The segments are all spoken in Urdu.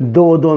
2-2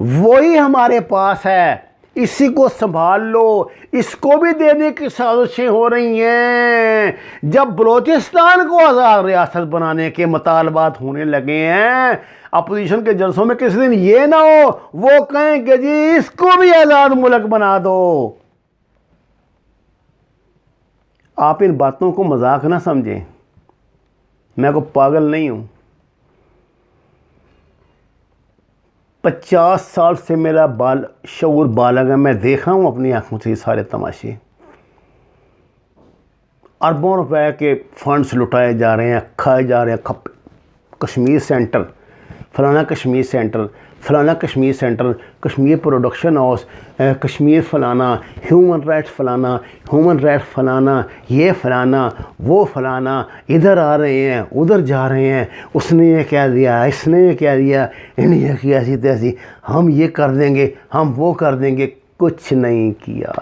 وہی ہمارے پاس ہے، اسی کو سنبھال لو، اس کو بھی دینے کی سازشیں ہو رہی ہیں۔ جب بلوچستان کو آزاد ریاست بنانے کے مطالبات ہونے لگے ہیں، اپوزیشن کے جلسوں میں کسی دن یہ نہ ہو وہ کہیں کہ جی اس کو بھی آزاد ملک بنا دو۔ آپ ان باتوں کو مذاق نہ سمجھیں، میں کوئی پاگل نہیں ہوں۔ 50 سال سے میرا شعور بالغ ہے، میں دیکھا ہوں اپنی آنکھوں سے یہ سارے تماشے۔ اربوں روپے کے فنڈز لٹائے جا رہے ہیں، کھائے جا رہے ہیں۔ کشمیر سینٹر، فلانا کشمیر سینٹر، فلانا Kashmir centre, Kashmir production house, Kashmir فلانا، ہیومن رائٹس فلانا، ہیومن رائٹس فلانا، یہ فلانا وہ فلانا، ادھر آ رہے ہیں ادھر جا رہے ہیں، اس نے یہ کہہ دیا، اس نے یہ کہہ دیا، انڈیا کی ایسی تیسی، ہم یہ کر دیں گے، ہم وہ کر دیں گے۔ کچھ نہیں کیا۔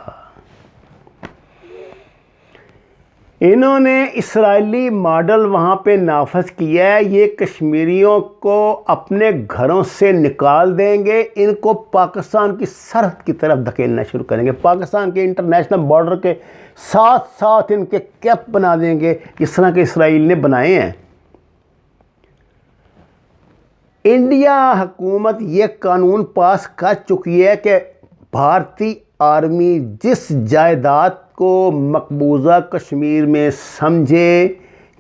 انہوں نے اسرائیلی ماڈل وہاں پہ نافذ کیا ہے۔ یہ کشمیریوں کو اپنے گھروں سے نکال دیں گے، ان کو پاکستان کی سرحد کی طرف دھکیلنا شروع کریں گے، پاکستان کے انٹرنیشنل بارڈر کے ساتھ ساتھ ان کے کیمپ بنا دیں گے جس طرح کہ اسرائیل نے بنائے ہیں۔ انڈیا حکومت یہ قانون پاس کر چکی ہے کہ بھارتی آرمی جس جائیداد کو مقبوضہ کشمیر میں سمجھے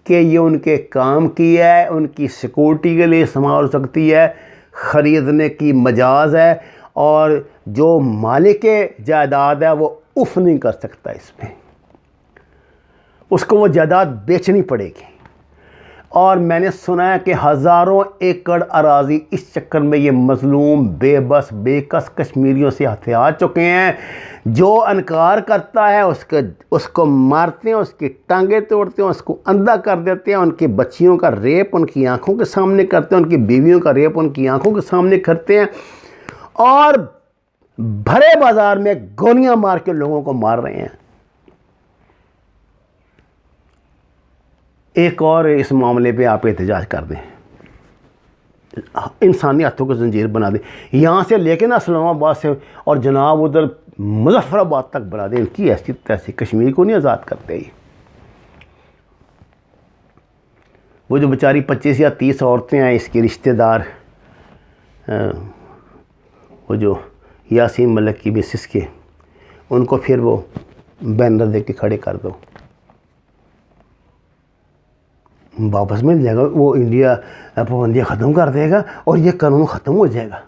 کہ یہ ان کے کام کی ہے، ان کی سیکورٹی کے لیے استعمال ہو سکتی ہے، خریدنے کی مجاز ہے، اور جو مالک جائیداد ہے وہ اف نہیں کر سکتا اس میں، اس کو وہ جائیداد بیچنی پڑے گی۔ اور میں نے سنا ہے کہ ہزاروں ایکڑ اراضی اس چکر میں یہ مظلوم بے بس بے کس کشمیریوں سے ہتھیا چکے ہیں۔ جو انکار کرتا ہے اس کو مارتے ہیں، اس کی ٹانگیں توڑتے ہیں، اس کو اندھا کر دیتے ہیں، ان کی بچیوں کا ریپ ان کی آنکھوں کے سامنے کرتے ہیں، ان کی بیویوں کا ریپ ان کی آنکھوں کے سامنے کرتے ہیں، اور بھرے بازار میں گولیاں مار کے لوگوں کو مار رہے ہیں۔ ایک اور اس معاملے پہ آپ احتجاج کر دیں، انسانی ہاتھوں کو زنجیر بنا دیں، یہاں سے لے کے نا اسلام آباد سے اور جناب ادھر مظفر آباد تک بنا دیں۔ ان کی حیثیت ایسی، کشمیر کو نہیں آزاد کرتے ہی۔ وہ جو بیچاری 25 یا 30 عورتیں ہیں اس کے رشتہ دار، وہ جو یاسین ملک کی بیسس کے، ان کو پھر وہ بینر دے کے کھڑے کر دو، واپس مل جائے گا، وہ انڈیا پابندیاں ختم کر دے گا اور یہ قانون ختم ہو جائے گا۔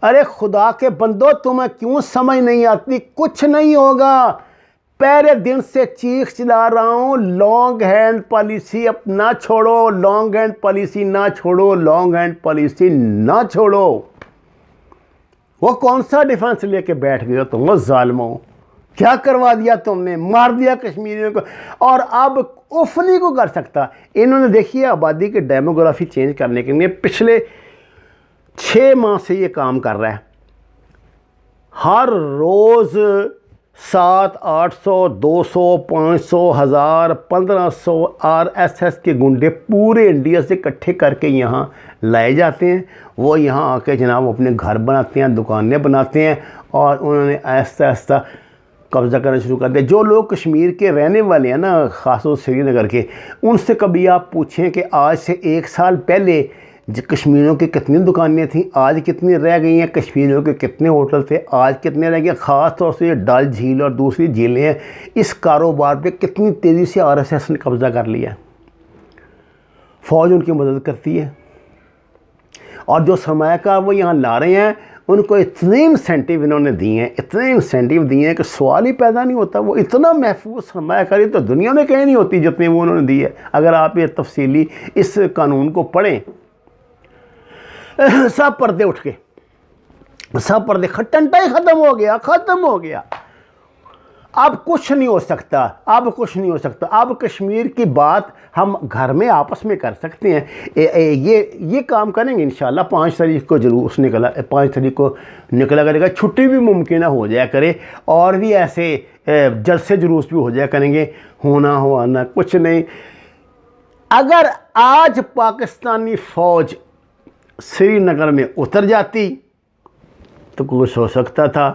ارے خدا کے بندو، تمہیں کیوں سمجھ نہیں آتی؟ کچھ نہیں ہوگا۔ پہلے دن سے چیخ چلا رہا ہوں، لانگ ہینڈ پالیسی نہ چھوڑو، لانگ ہینڈ پالیسی نہ چھوڑو، لانگ ہینڈ پالیسی نہ چھوڑو۔ وہ کون سا ڈیفنس لے کے بیٹھ گئے ہو تم؟ وہ ظالموں، کیا کروا دیا تم نے؟ مار دیا کشمیریوں کو، اور اب اف نہیں کو کر سکتا۔ انہوں نے دیکھیے آبادی کے ڈیموگرافی چینج کرنے کے لیے پچھلے 6 ماہ سے یہ کام کر رہا ہے۔ ہر روز 700 800 200 500 1000 1500 RSS کے گنڈے پورے انڈیا سے اکٹھے کر کے یہاں لائے جاتے ہیں۔ وہ یہاں آ کے جناب اپنے گھر بناتے ہیں، دکانیں بناتے ہیں، اور انہوں نے آہستہ آہستہ قبضہ کرنا شروع کر دیا۔ جو لوگ کشمیر کے رہنے والے ہیں نا، خاص طور سری نگر کے، ان سے کبھی آپ پوچھیں کہ آج سے 1 سال پہلے کشمیریوں کی کتنی دکانیں تھیں، آج کتنی رہ گئی ہیں، کشمیریوں کے کتنے ہوٹل تھے، آج کتنے رہ گئے۔ خاص طور سے یہ ڈل جھیل اور دوسری جھیلیں ہیں، اس کاروبار پہ کتنی تیزی سے RSS نے قبضہ کر لیا۔ فوج ان کی مدد کرتی ہے، اور جو سرمایہ کار وہ یہاں لا رہے ہیں ان کو اتنے انسینٹیو انہوں نے دیے ہیں، اتنے انسینٹیو دیے ہیں کہ سوال ہی پیدا نہیں ہوتا۔ وہ اتنا محفوظ سرمایہ کاری تو دنیا میں کہیں نہیں ہوتی جتنے وہ انہوں نے دی ہے۔ اگر آپ یہ تفصیلی اس قانون کو پڑھیں، سب پردے اٹھ کے، سب پردے، ٹنٹا ہی ختم ہو گیا، ختم ہو گیا۔ اب کچھ نہیں ہو سکتا، اب کچھ نہیں ہو سکتا۔ اب کشمیر کی بات ہم گھر میں آپس میں کر سکتے ہیں۔ یہ کام کریں گے انشاءاللہ۔ 5 تاریخ کو جلوس نکلا، 5 تاریخ کو نکلا کرے گا، چھٹی بھی ممکنہ ہو جایا کرے، اور بھی ایسے جلسے جلوس بھی ہو جایا کریں گے۔ ہونا ہوانا کچھ نہیں۔ اگر آج پاکستانی فوج سری نگر میں اتر جاتی تو کچھ ہو سکتا تھا.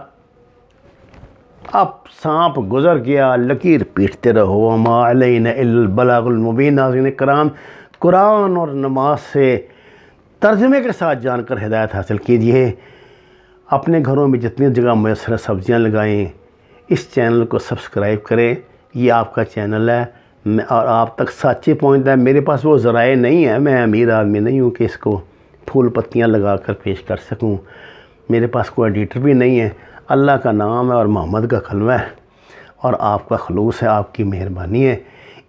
اب سانپ گزر گیا، لکیر پیٹتے رہو، وما علینا الا البلاغ المبین. ناظرین کرام، قرآن اور نماز سے ترجمے کے ساتھ جان کر ہدایت حاصل کیجیے. اپنے گھروں میں جتنی جگہ میسر سبزیاں لگائیں. اس چینل کو سبسکرائب کریں، یہ آپ کا چینل ہے اور آپ تک سچے پہنچتا ہے. میرے پاس وہ ذرائع نہیں ہے، میں امیر آدمی نہیں ہوں کہ اس کو پھول پتیاں لگا کر پیش کر سکوں. میرے پاس کوئی ایڈیٹر بھی نہیں ہے. اللہ کا نام ہے اور محمد کا کلمہ ہے اور آپ کا خلوص ہے، آپ کی مہربانی ہے.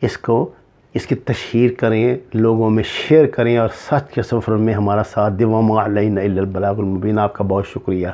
اس کی تشہیر کریں، لوگوں میں شیئر کریں اور سچ کے سفر میں ہمارا ساتھ دیں. وما علینا الا البلاغ المبین. آپ کا بہت شکریہ.